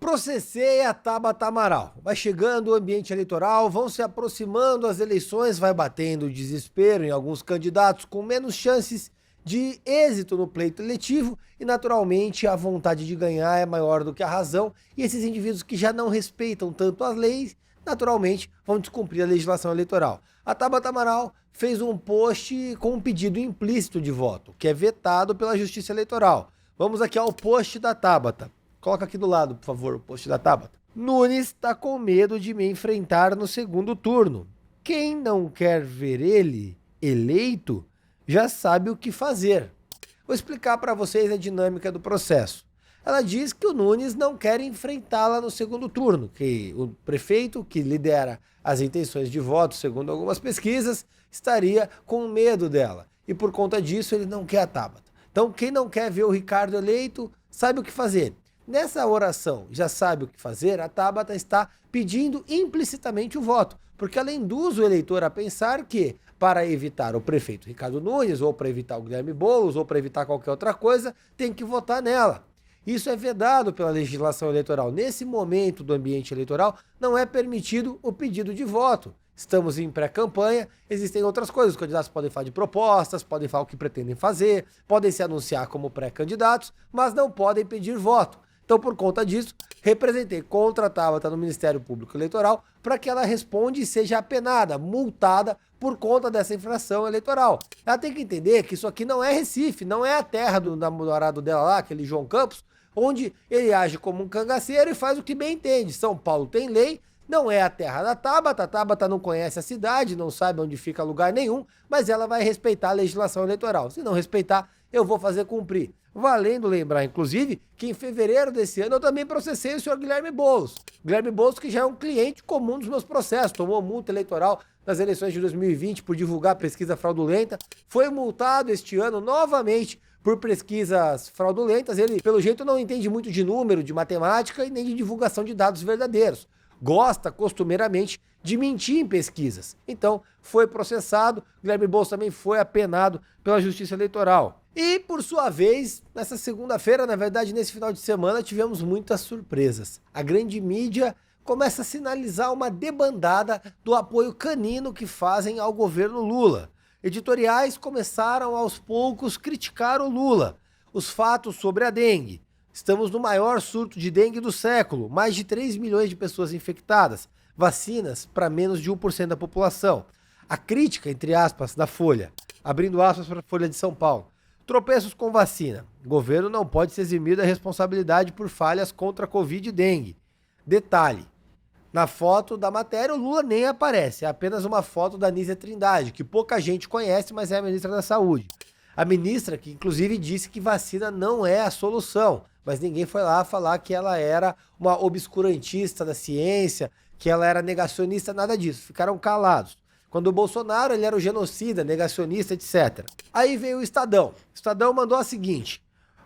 Processei a Tabata Amaral. Vai chegando o ambiente eleitoral, vão se aproximando as eleições, vai batendo o desespero em alguns candidatos com menos chances de êxito no pleito eletivo e, naturalmente, a vontade de ganhar é maior do que a razão e esses indivíduos que já não respeitam tanto as leis, naturalmente, vão descumprir a legislação eleitoral. A Tabata Amaral fez um post com um pedido implícito de voto, que é vetado pela Justiça Eleitoral. Vamos aqui ao post da Tabata. Coloca aqui do lado, por favor, o post da Tabata. Nunes tá com medo de me enfrentar no segundo turno. Quem não quer ver ele eleito já sabe o que fazer. Vou explicar para vocês a dinâmica do processo. Ela diz que o Nunes não quer enfrentá-la no segundo turno, que o prefeito que lidera as intenções de voto, segundo algumas pesquisas, estaria com medo dela. E por conta disso ele não quer a Tabata. Então quem não quer ver o Ricardo eleito sabe o que fazer. Nessa oração, já sabe o que fazer, a Tabata está pedindo implicitamente o voto, porque ela induz o eleitor a pensar que, para evitar o prefeito Ricardo Nunes, ou para evitar o Guilherme Boulos, ou para evitar qualquer outra coisa, tem que votar nela. Isso é vedado pela legislação eleitoral. Nesse momento do ambiente eleitoral, não é permitido o pedido de voto. Estamos em pré-campanha, existem outras coisas. Os candidatos podem falar de propostas, podem falar o que pretendem fazer, podem se anunciar como pré-candidatos, mas não podem pedir voto. Então, por conta disso, representei contra a Tabata no Ministério Público Eleitoral para que ela responda e seja apenada, multada por conta dessa infração eleitoral. Ela tem que entender que isso aqui não é Recife, não é a terra do namorado dela lá, aquele João Campos, onde ele age como um cangaceiro e faz o que bem entende. São Paulo tem lei, não é a terra da Tabata, a Tabata não conhece a cidade, não sabe onde fica lugar nenhum, mas ela vai respeitar a legislação eleitoral. Se não respeitar, eu vou fazer cumprir. Valendo lembrar, inclusive, que em fevereiro desse ano eu também processei o senhor Guilherme Boulos. Guilherme Boulos, que já é um cliente comum dos meus processos, tomou multa eleitoral nas eleições de 2020 por divulgar pesquisa fraudulenta, foi multado este ano novamente por pesquisas fraudulentas. Ele, pelo jeito, não entende muito de número, de matemática e nem de divulgação de dados verdadeiros. Gosta, costumeiramente, de mentir em pesquisas. Então, foi processado. Guilherme Boulos também foi apenado pela Justiça Eleitoral. E, por sua vez, nessa segunda-feira, na verdade, nesse final de semana, tivemos muitas surpresas. A grande mídia começa a sinalizar uma debandada do apoio canino que fazem ao governo Lula. Editoriais começaram aos poucos criticar o Lula. Os fatos sobre a dengue. Estamos no maior surto de dengue do século, mais de 3 milhões de pessoas infectadas, vacinas para menos de 1% da população. A crítica, entre aspas, da Folha, abrindo aspas para a Folha de São Paulo. Tropeços com vacina. O governo não pode se eximir da responsabilidade por falhas contra a Covid e dengue. Detalhe, na foto da matéria o Lula nem aparece, é apenas uma foto da Nízia Trindade, que pouca gente conhece, mas é a ministra da Saúde. A ministra que inclusive disse que vacina não é a solução, mas ninguém foi lá falar que ela era uma obscurantista da ciência, que ela era negacionista, nada disso, ficaram calados. Quando o Bolsonaro, ele era o genocida, negacionista, etc. Aí veio o Estadão. O Estadão mandou a seguinte: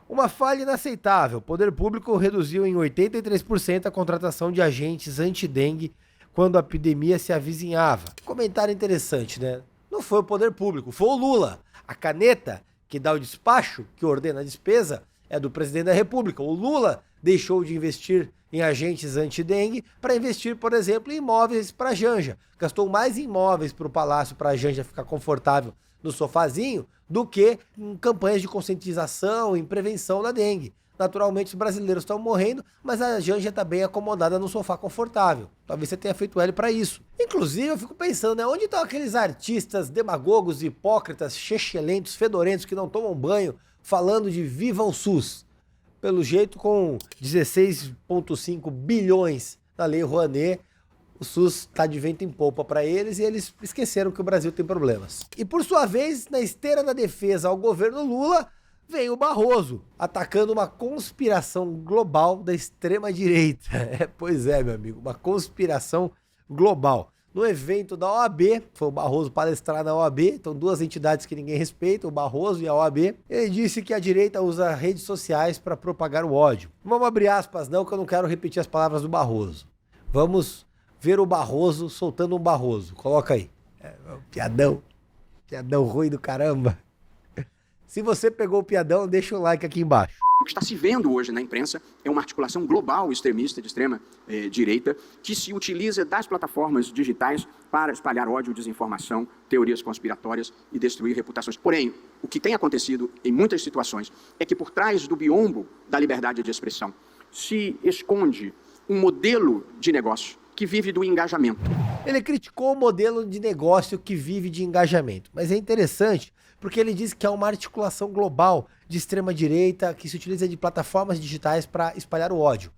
uma falha inaceitável. O poder público reduziu em 83% a contratação de agentes anti-dengue quando a epidemia se avizinhava. Comentário interessante, né? Não foi o poder público, foi o Lula. A caneta que dá o despacho, que ordena a despesa, é do presidente da República. O Lula deixou de investir em agentes anti-dengue para investir, por exemplo, em imóveis para a Janja. Gastou mais em imóveis para o palácio, para a Janja ficar confortável no sofazinho, do que em campanhas de conscientização, em prevenção da dengue. Naturalmente, os brasileiros estão morrendo, mas a Janja está bem acomodada no sofá confortável. Talvez você tenha feito ele para isso. Inclusive, eu fico pensando, né? Onde estão aqueles artistas demagogos, hipócritas, chechelentos, fedorentos que não tomam banho, falando de viva o SUS? Pelo jeito, com 16,5 bilhões na Lei Rouanet, o SUS está de vento em popa para eles e eles esqueceram que o Brasil tem problemas. E por sua vez, na esteira da defesa ao governo Lula, vem o Barroso, atacando uma conspiração global da extrema-direita. Pois é, meu amigo, uma conspiração global. No evento da OAB, foi o Barroso palestrar na OAB, então duas entidades que ninguém respeita, o Barroso e a OAB, ele disse que a direita usa redes sociais para propagar o ódio. Não vamos abrir aspas não, que eu não quero repetir as palavras do Barroso. Vamos ver o Barroso soltando um Barroso. Coloca aí. Piadão ruim do caramba. Se você pegou o piadão, deixa o like aqui embaixo. O que está se vendo hoje na imprensa é uma articulação global extremista de extrema direita que se utiliza das plataformas digitais para espalhar ódio, desinformação, teorias conspiratórias e destruir reputações. Porém, o que tem acontecido em muitas situações é que por trás do biombo da liberdade de expressão se esconde um modelo de negócio que vive do engajamento. Ele criticou o modelo de negócio que vive de engajamento, mas é interessante porque ele diz que é uma articulação global de extrema-direita que se utiliza de plataformas digitais para espalhar o ódio.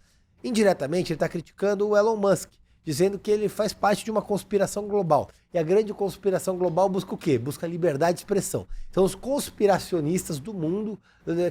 Indiretamente, ele está criticando o Elon Musk, dizendo que ele faz parte de uma conspiração global. E a grande conspiração global busca o quê? Busca liberdade de expressão. Então, os conspiracionistas do mundo,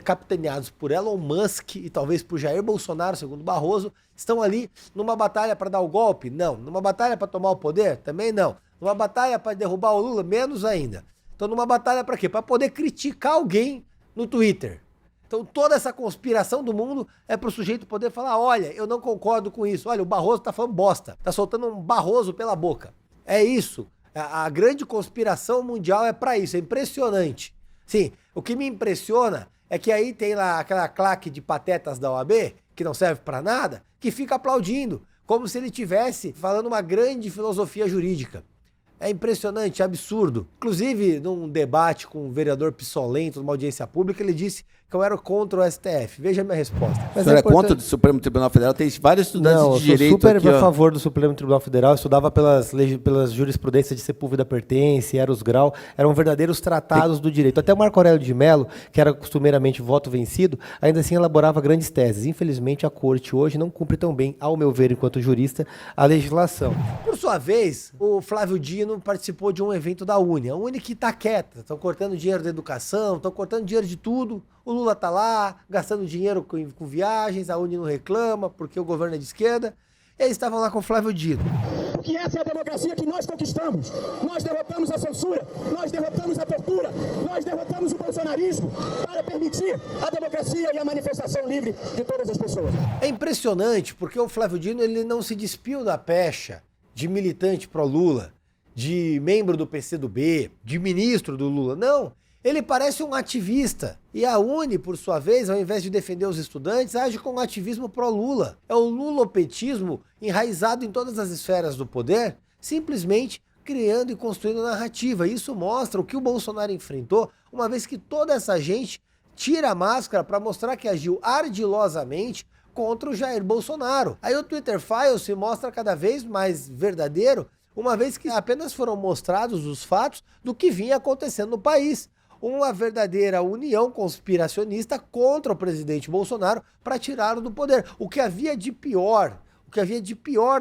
capitaneados por Elon Musk e talvez por Jair Bolsonaro, segundo Barroso, estão ali numa batalha para dar o golpe? Não. Numa batalha para tomar o poder? Também não. Numa batalha para derrubar o Lula? Menos ainda. Então, numa batalha para quê? Para poder criticar alguém no Twitter. Então, toda essa conspiração do mundo é para o sujeito poder falar, olha, eu não concordo com isso. Olha, o Barroso tá falando bosta. Tá soltando um Barroso pela boca. É isso. A grande conspiração mundial é para isso. É impressionante. Sim, o que me impressiona é que aí tem lá aquela claque de patetas da OAB, que não serve para nada, que fica aplaudindo, como se ele estivesse falando uma grande filosofia jurídica. É impressionante, é absurdo. Inclusive, num debate com um vereador pissolento, numa audiência pública, ele disse que eu era contra o STF. Veja a minha resposta. Mas o senhor é contra o Supremo Tribunal Federal? Tem vários estudantes de direito aqui. Eu sou super a favor do Supremo Tribunal Federal. Eu estudava pelas jurisprudências de Sepúlveda Pertence, Eros Grau. Eram verdadeiros tratados do direito. Até o Marco Aurélio de Mello, que era costumeiramente voto vencido, ainda assim elaborava grandes teses. Infelizmente, a corte hoje não cumpre tão bem, ao meu ver, enquanto jurista, a legislação. Por sua vez, o Flávio Dino participou de um evento da Uni. A Uni que tá quieta. Estão cortando dinheiro da educação, estão cortando dinheiro de tudo. O Lula tá lá, gastando dinheiro com viagens, a Uni não reclama, porque o governo é de esquerda. E eles estavam lá com o Flávio Dino. Porque essa é a democracia que nós conquistamos. Nós derrotamos a censura, nós derrotamos a tortura, nós derrotamos o bolsonarismo para permitir a democracia e a manifestação livre de todas as pessoas. É impressionante, porque o Flávio Dino ele não se despiu da pecha de militante pró-Lula, de membro do PCdoB, de ministro do Lula. Não. Ele parece um ativista. E a Uni, por sua vez, ao invés de defender os estudantes, age com um ativismo pró-Lula. É o lulopetismo enraizado em todas as esferas do poder, simplesmente criando e construindo narrativa. Isso mostra o que o Bolsonaro enfrentou, uma vez que toda essa gente tira a máscara para mostrar que agiu ardilosamente contra o Jair Bolsonaro. Aí o Twitter Files se mostra cada vez mais verdadeiro, uma vez que apenas foram mostrados os fatos do que vinha acontecendo no país. Uma verdadeira união conspiracionista contra o presidente Bolsonaro para tirá-lo do poder. O que havia de pior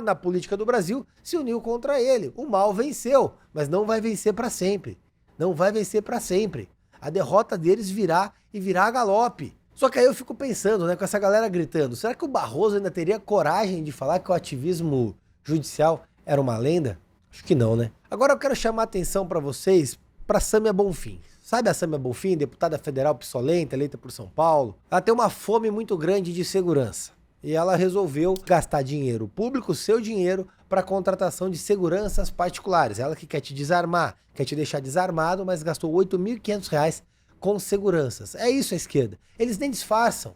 na política do Brasil se uniu contra ele. O mal venceu, mas não vai vencer para sempre. Não vai vencer para sempre. A derrota deles virá e virá a galope. Só que aí eu fico pensando, né, com essa galera gritando, será que o Barroso ainda teria coragem de falar que o ativismo judicial era uma lenda? Acho que não, né? Agora eu quero chamar a atenção para vocês para Sâmia Bonfim. Sabe a Sâmia Bonfim, deputada federal pissolenta, eleita por São Paulo? Ela tem uma fome muito grande de segurança. E ela resolveu gastar dinheiro público, seu dinheiro, para contratação de seguranças particulares. Ela que quer te desarmar, quer te deixar desarmado, mas gastou R$ 8.500 com seguranças. É isso a esquerda. Eles nem disfarçam,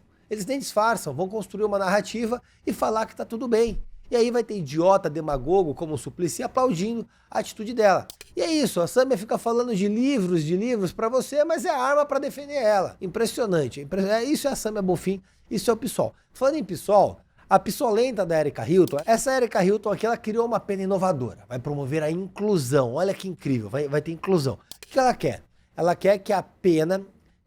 vão construir uma narrativa e falar que tá tudo bem. E aí vai ter idiota, demagogo, como o Suplicy, aplaudindo a atitude dela. E é isso, a Sâmia fica falando de livros para você, mas é arma para defender ela. Impressionante. Isso é a Sâmia Bonfim, isso é o PSOL. Falando em PSOL, a pissolenta da Erika Hilton, essa Erika Hilton aqui, ela criou uma pena inovadora. Vai promover a inclusão. Olha que incrível, vai ter inclusão. O que ela quer? Ela quer que a pena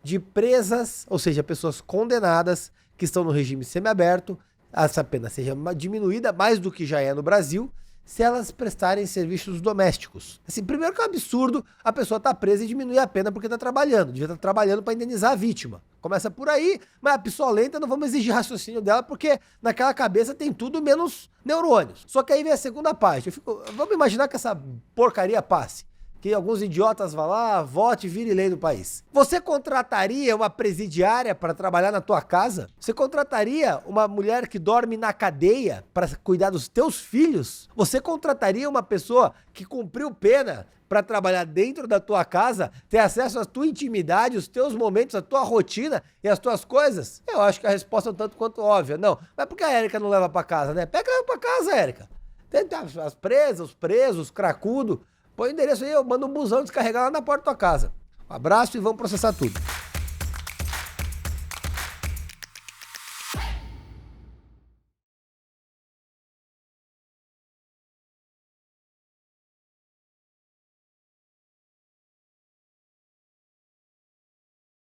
de presas, ou seja, pessoas condenadas que estão no regime semiaberto, essa pena seja diminuída mais do que já é no Brasil, se elas prestarem serviços domésticos. Assim, primeiro que é um absurdo a pessoa estar presa e diminuir a pena porque está trabalhando. Devia estar trabalhando para indenizar a vítima. Começa por aí, mas a pissolenta não vamos exigir raciocínio dela porque naquela cabeça tem tudo menos neurônios. Só que aí vem a segunda parte. Vamos imaginar que essa porcaria passe. que alguns idiotas vão lá, vote e vire lei do país. Você contrataria uma presidiária para trabalhar na tua casa? Você contrataria uma mulher que dorme na cadeia para cuidar dos teus filhos? Você contrataria uma pessoa que cumpriu pena para trabalhar dentro da tua casa, ter acesso à tua intimidade, os teus momentos, a tua rotina e as tuas coisas? Eu acho que a resposta é um tanto quanto óbvia. Não, mas por que a Érica não leva para casa, né? Pega e leva para casa, Érica. Tem as presas, os presos, os cracudos. Põe o endereço aí, eu mando um busão descarregar lá na porta da tua casa. Um abraço e vamos processar tudo.